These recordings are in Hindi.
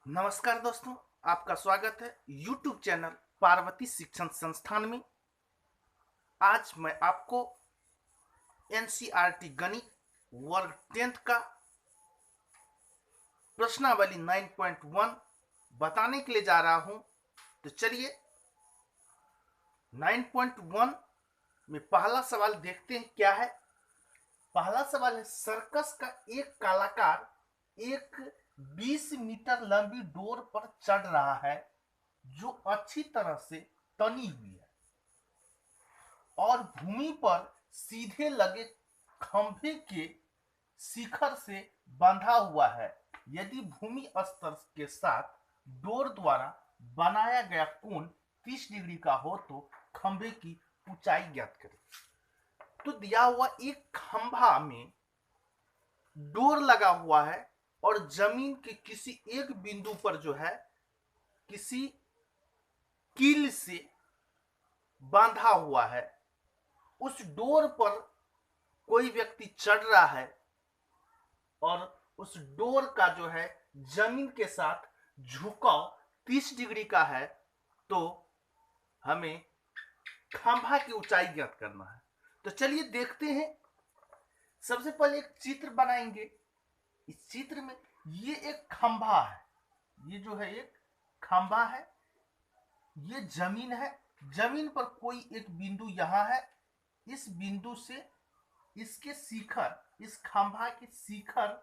नमस्कार दोस्तों, आपका स्वागत है YouTube चैनल पार्वती शिक्षण संस्थान में। आज मैं आपको NCERT गणित वर्ग 10th का प्रश्नावली 9.1 बताने के लिए जा रहा हूं। तो चलिए 9.1 में पहला सवाल देखते हैं क्या है। पहला सवाल है, सर्कस का एक कलाकार एक 20 मीटर लंबी डोर पर चढ़ रहा है जो अच्छी तरह से तनी हुई है और भूमि पर सीधे लगे खंभे के शिखर से बंधा हुआ है। यदि भूमि स्तर के साथ डोर द्वारा बनाया गया कोण 30 डिग्री का हो तो खंभे की ऊंचाई ज्ञात करें। तो दिया हुआ एक खंभा में डोर लगा हुआ है और जमीन के किसी एक बिंदु पर जो है किसी कील से बांधा हुआ है। उस डोर पर कोई व्यक्ति चढ़ रहा है और उस डोर का जो है जमीन के साथ झुकाव 30 डिग्री का है। तो हमें खंभा की ऊंचाई ज्ञात करना है। तो चलिए देखते हैं। सबसे पहले एक चित्र बनाएंगे। इस चित्र में ये एक खंभा है, ये जो है एक खंभा है, ये जमीन है। जमीन पर कोई एक बिंदु यहां है। इस बिंदु से इसके शिखर, इस खंभा के शिखर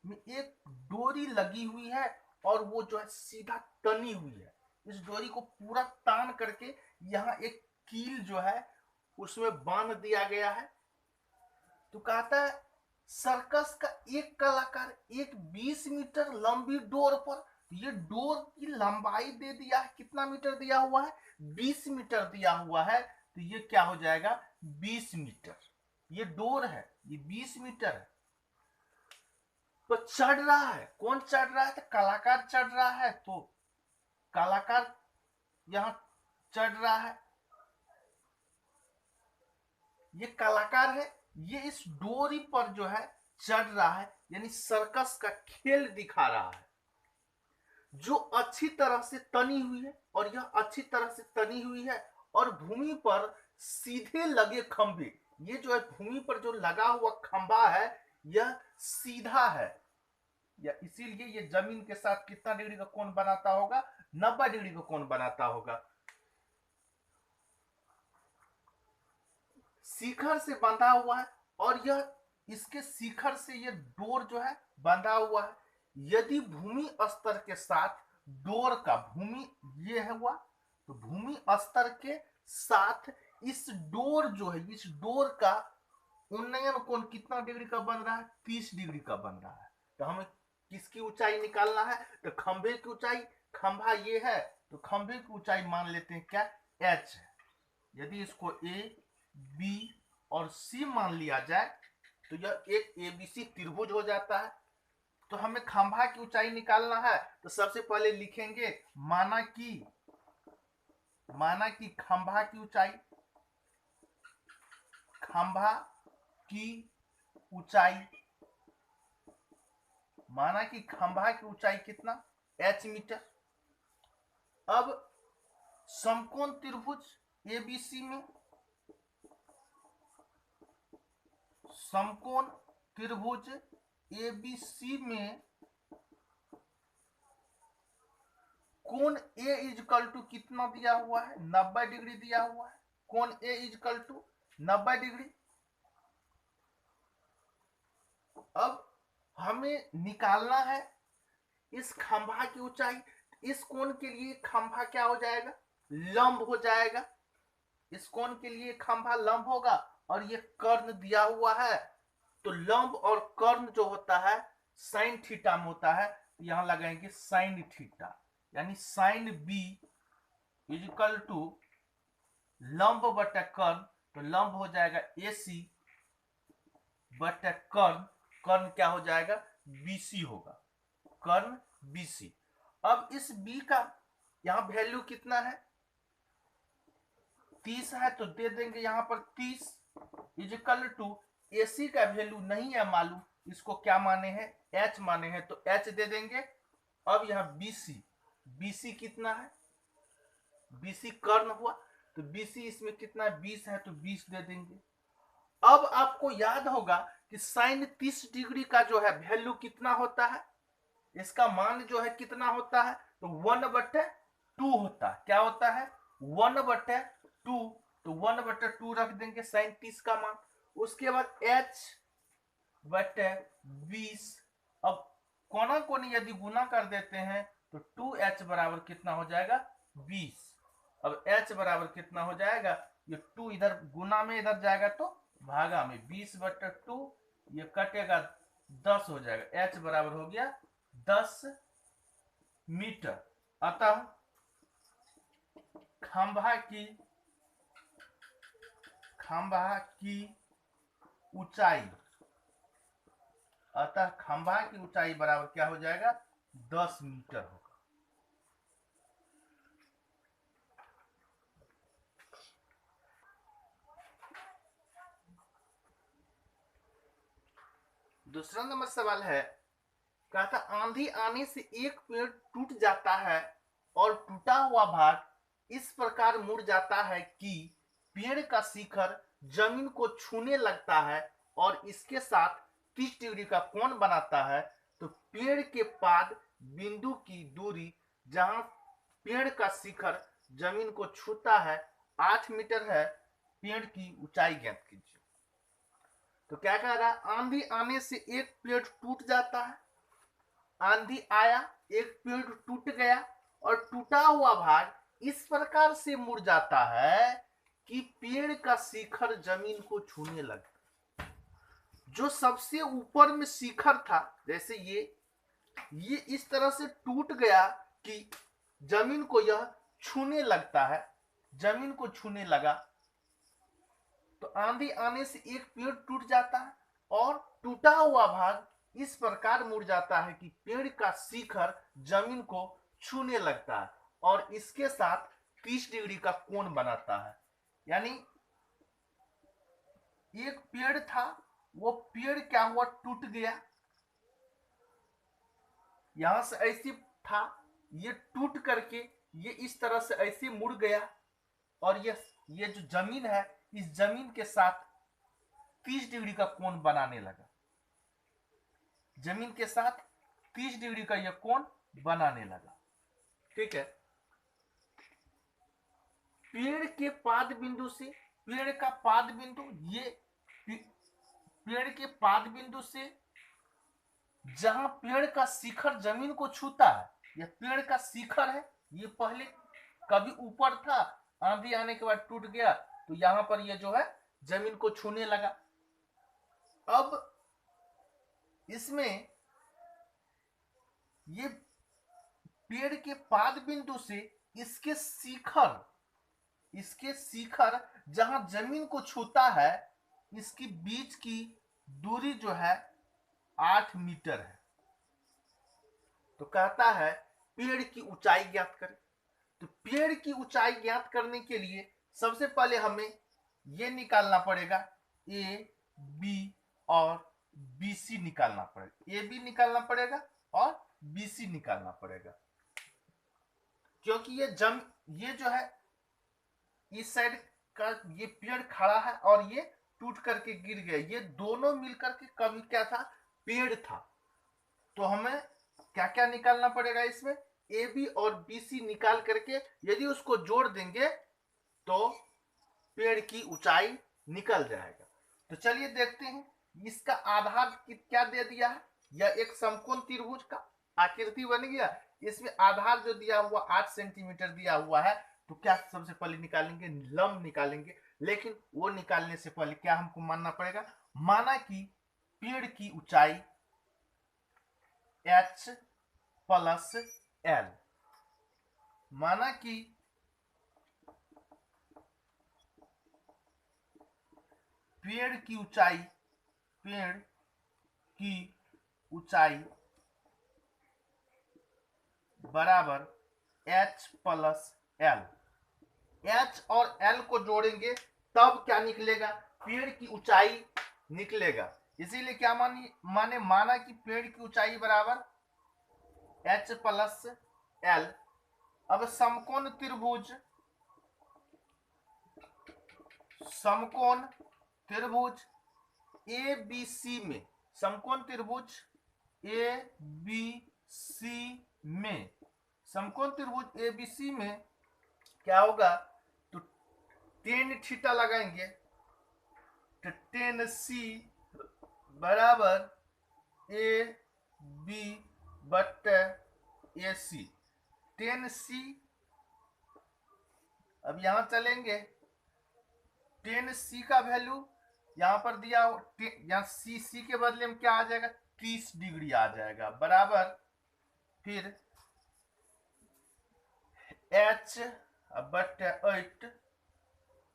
में एक डोरी लगी हुई है और वो जो है सीधा तनी हुई है। इस डोरी को पूरा तान करके यहाँ एक कील जो है उसमें बांध दिया गया है। तो कहता है सर्कस का एक कलाकार एक 20 मीटर लंबी डोर पर, ये डोर की लंबाई दे दिया है, कितना मीटर दिया हुआ है, 20 मीटर दिया हुआ है। तो ये क्या हो जाएगा, 20 मीटर। ये डोर है, ये 20 मीटर है। तो चढ़ रहा है, कौन चढ़ रहा है, तो कलाकार चढ़ रहा है। तो कलाकार यहां चढ़ रहा है, ये कलाकार है, ये इस डोरी पर जो है चढ़ रहा है, यानी सर्कस का खेल दिखा रहा है जो अच्छी तरह से तनी हुई है। और यह अच्छी तरह से तनी हुई है और भूमि पर सीधे लगे खंभे, ये जो है भूमि पर जो लगा हुआ खंभा है यह सीधा है, या इसीलिए ये जमीन के साथ कितना डिग्री का कोण बनाता होगा, 90 डिग्री का कोण बनाता होगा। शिखर से बंधा हुआ है और यह इसके शिखर से ये डोर जो है बंधा हुआ है। यदि भूमि स्तर के साथ डोर का, भूमि ये है हुआ, तो भूमि स्तर के साथ इस डोर जो है, इस डोर का उन्नयन कोण कितना डिग्री का बन रहा है, 30 डिग्री का बन रहा है। तो हमें किसकी ऊंचाई निकालना है, तो खंभे की ऊंचाई। खंभा ये है तो खंभे की ऊंचाई मान लेते हैं क्या, h है। यदि इसको a b और c मान लिया जाए तो यह एक ABC त्रिभुज हो जाता है। तो हमें खंभा की ऊंचाई निकालना है। तो सबसे पहले लिखेंगे माना कि खंभा की ऊंचाई, खंभा की ऊंचाई, माना कि खंभा की ऊंचाई कितना, h मीटर। अब समकोण त्रिभुज ABC में, समकोण त्रिभुज ABC में कोण A इजकल टू कितना दिया हुआ है, 90 डिग्री दिया हुआ है। कोण A इजकल टू 90 डिग्री। अब हमें निकालना है इस खंभा की ऊंचाई। इस कोण के लिए खंभा क्या हो जाएगा, लंब हो जाएगा। इस कोण के लिए खंभा लंब होगा और ये कर्ण दिया हुआ है। तो लंब और कर्ण जो होता है साइन थीटा में होता है। यहां लगाएंगे साइन थीटा, यानी साइन बी इजिकल टू लंब बटा कर्ण। तो लंब हो जाएगा AC बटा कर्ण, कर्ण क्या हो जाएगा, BC होगा, कर्ण BC। अब इस B का यहां वैल्यू कितना है, 30 है, तो दे देंगे यहां पर 30 इजिकल टू AC का वैल्यू नहीं है मालूम, इसको क्या माने हैं, H माने हैं, तो H दे देंगे अब यहाँ बीसी, बीसी कितना है, बीसी कर्ण हुआ, तो बीसी इसमें कितना है 20 है, तो 20 दे देंगे। अब आपको याद होगा कि साइन 30 डिग्री का जो है वैल्यू कितना होता है, इसका मान जो है कितना होता है, तो 1/2 होता है। क्या होता है 1/2, तो 1/2 रख देंगे साइन 30 का मान। उसके बाद h/20, अब कोना कोनी यदि गुना कर देते हैं तो 2h बराबर कितना हो जाएगा 20। अब h बराबर कितना हो जाएगा, ये 2 इधर गुना में इधर जाएगा तो भागा में, 20/2 ये कटेगा 10 हो जाएगा, h बराबर हो गया 10 मीटर। अतः खंभा की ऊंचाई, अतः खंभा की ऊंचाई बराबर क्या हो जाएगा 10 मीटर होगा। दूसरा नंबर सवाल है, कहता आंधी आने से एक पेड़ टूट जाता है और टूटा हुआ भाग इस प्रकार मुड़ जाता है कि पेड़ का शिखर जमीन को छूने लगता है और इसके साथ 30 डिग्री का कोण बनाता है। तो पेड़ के पाद बिंदु की दूरी जहां पेड़ का शिखर जमीन को छूता है 8 मीटर है, पेड़ की ऊंचाई ज्ञात कीजिए। तो क्या कह रहा है, आंधी आने से एक पेड़ टूट जाता है, आंधी आया एक पेड़ टूट गया और टूटा हुआ भाग इस प्रकार से मुड़ जाता है कि पेड़ का शिखर जमीन को छूने लगता। जो सबसे ऊपर में शिखर था, जैसे ये इस तरह से टूट गया कि जमीन को यह छूने लगता है, जमीन को छूने लगा। तो आंधी आने से एक पेड़ टूट जाता है और टूटा हुआ भाग इस प्रकार मुड़ जाता है कि पेड़ का शिखर जमीन को छूने लगता है और इसके साथ 30 डिग्री का कोण बनाता है। यानी एक पेड़ था, वो पेड़ क्या हुआ टूट गया, यहां से ऐसे था, ये टूट करके ये इस तरह से ऐसे मुड़ गया और ये जो जमीन है इस जमीन के साथ 30 डिग्री का कोण बनाने लगा, जमीन के साथ 30 डिग्री का यह कोण बनाने लगा। ठीक है, पेड़ के पाद बिंदु से, पेड़ का पाद बिंदु, ये पेड़ के पाद बिंदु से जहां पेड़ का शिखर जमीन को छूता है, यह पेड़ का शिखर है, ये पहले कभी ऊपर था, आंधी आने के बाद टूट गया, तो यहां पर ये जो है जमीन को छूने लगा। अब इसमें ये पेड़ के पाद बिंदु से इसके शिखर जहां जमीन को छूता है, इसकी बीच की दूरी जो है 8 मीटर है। तो कहता है पेड़ की ऊंचाई ज्ञात करें। तो पेड़ की ऊंचाई ज्ञात करने के लिए सबसे पहले हमें ये निकालना पड़ेगा, ए बी और बी सी निकालना पड़ेगा, ए बी निकालना पड़ेगा और बी सी निकालना पड़ेगा, क्योंकि ये जो है इस साइड का ये पेड़ खड़ा है और ये टूट करके गिर गया, ये दोनों मिलकर के कभी क्या था पेड़ था। तो हमें क्या क्या निकालना पड़ेगा, इसमें ए बी और बी सी निकाल करके यदि उसको जोड़ देंगे तो पेड़ की ऊंचाई निकल जाएगा। तो चलिए देखते हैं, इसका आधार क्या दे दिया है, यह एक समकोण त्रिभुज का आकृति बन गया, इसमें आधार जो दिया हुआ 8 सेंटीमीटर दिया हुआ है। तो क्या सबसे पहले निकालेंगे, लंब निकालेंगे, लेकिन वो निकालने से पहले क्या हमको मानना पड़ेगा, माना कि पेड़ की ऊंचाई h प्लस l, माना कि पेड़ की ऊंचाई बराबर h प्लस l, h और l को जोड़ेंगे तब क्या निकलेगा, पेड़ की ऊंचाई निकलेगा। इसीलिए क्या माना कि पेड़ की ऊंचाई बराबर एच प्लस एल। अब समकोण त्रिभुज ए बी सी में, समकोण त्रिभुज ए बी सी में, समकोण त्रिभुज ए बी सी में क्या होगा, तो टेन थीटा लगाएंगे, तो टेन सी बराबर A B but A C. Ten C, अब यहां चलेंगे, टेन सी का वैल्यू यहां पर दिया, यहां सी के बदले में क्या आ जाएगा, 30 डिग्री आ जाएगा, बराबर फिर एच बट 8।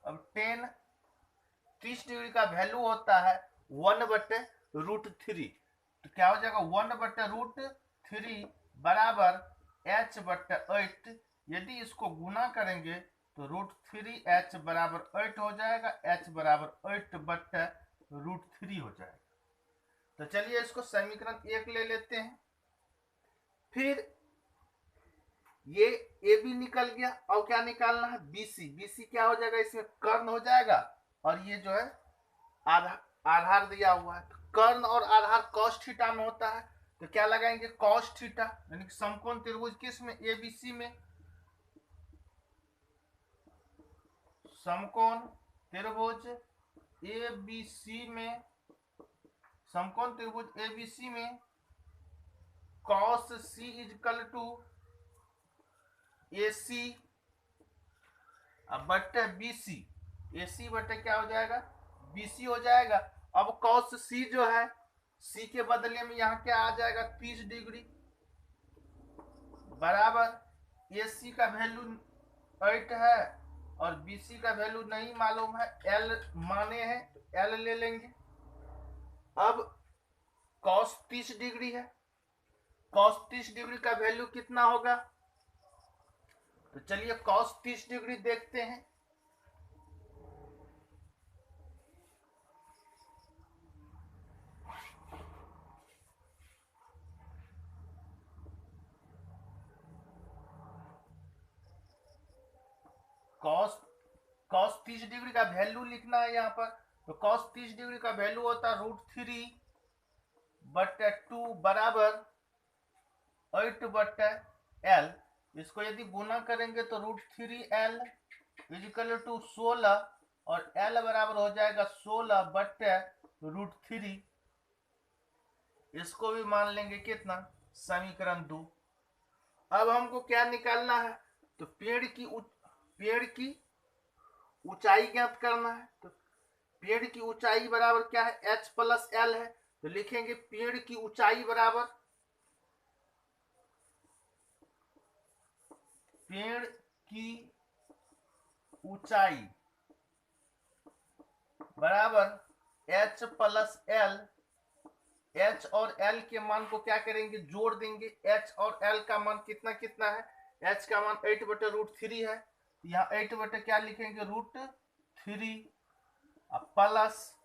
अब 30 डिग्री का वैल्यू होता है 1/√3, तो क्या हो जाएगा 1/√3 बराबर एच बट 8। यदि इसको गुना करेंगे तो √3h बराबर 8 हो जाएगा, h बराबर 8/√3 हो जाएगा। तो चलिए इसको समीकरण 1 ले लेते हैं। फिर ये ए बी निकल गया, और क्या निकालना है, बीसी। बीसी क्या हो जाएगा, इसमें कर्ण हो जाएगा, और ये जो है आधार दिया हुआ है। तो कर्ण और आधार cos थीटा में होता है, तो क्या लगाएंगे, cos थीटा, यानी कि समकोण त्रिभुज किस में, ए बी सी में, समकोण त्रिभुज ए बी सी में, समकोण त्रिभुज ए बी सी में cos c इजकल टू ए सी बटे बी सी, ए सी बटे क्या हो जाएगा, बी सी हो जाएगा। अब cos c जो है, c के बदले में यहाँ क्या आ जाएगा, 30 डिग्री बराबर ए सी का वैल्यू 8 है और बी सी का वैल्यू नहीं मालूम है, एल माने हैं तो एल ले लेंगे। अब cos 30 डिग्री है, cos 30 डिग्री का वैल्यू कितना होगा, तो चलिए cos 30 डिग्री देखते हैं। cos 30 डिग्री का वैल्यू लिखना है यहाँ पर, तो cos 30 डिग्री का वैल्यू होता है √3/2 बराबर 8/L। इसको यदि गुना करेंगे तो √3L इजिकल टू 16, और L बराबर हो जाएगा 16/√3। इसको भी मान लेंगे कितना, समीकरण 2। अब हमको क्या निकालना है, तो पेड़ की ऊंचाई ज्ञात करना है। तो पेड़ की ऊंचाई बराबर क्या है, h प्लस एल है, तो लिखेंगे पेड़ की ऊंचाई बराबर, पेड़ की ऊंचाई बराबर h प्लस एल। h और l के मान को क्या करेंगे, जोड़ देंगे। h और l का मान कितना कितना है, h का मान 8/√3 है, यहाँ 8 बटे क्या लिखेंगे, √3 प्लस,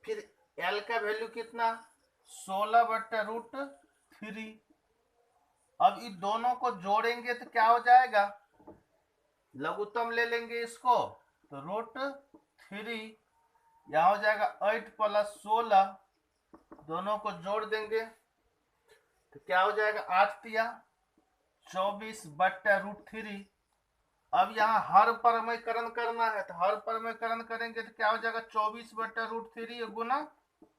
फिर L का वैल्यू कितना, 16/√3। अब इन दोनों को जोड़ेंगे तो क्या हो जाएगा, लघुत्तम ले लेंगे इसको, तो √3 यहाँ हो जाएगा 8 प्लस 16, दोनों को जोड़ देंगे तो क्या हो जाएगा, 8 तिया 24/√3। अब यहाँ हर परमयकरण करना है, तो हर परमयकरण करेंगे तो क्या हो जाएगा, 24/√3 गुना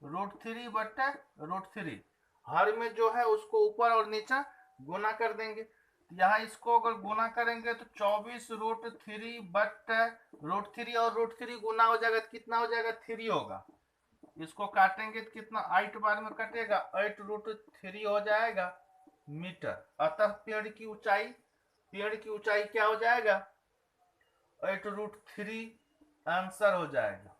√3/√3। हर में जो है उसको ऊपर और नीचे गुना कर देंगे, तो यहाँ इसको अगर गुना करेंगे तो 24√3/√3 और √3 गुना हो जाएगा तो कितना हो जाएगा, 3 होगा। इसको काटेंगे तो कितना, 8 बार में कटेगा, 8√3 हो जाएगा मीटर। अतः पेड़ की ऊंचाई क्या हो जाएगा, 8√3 आंसर हो जाएगा।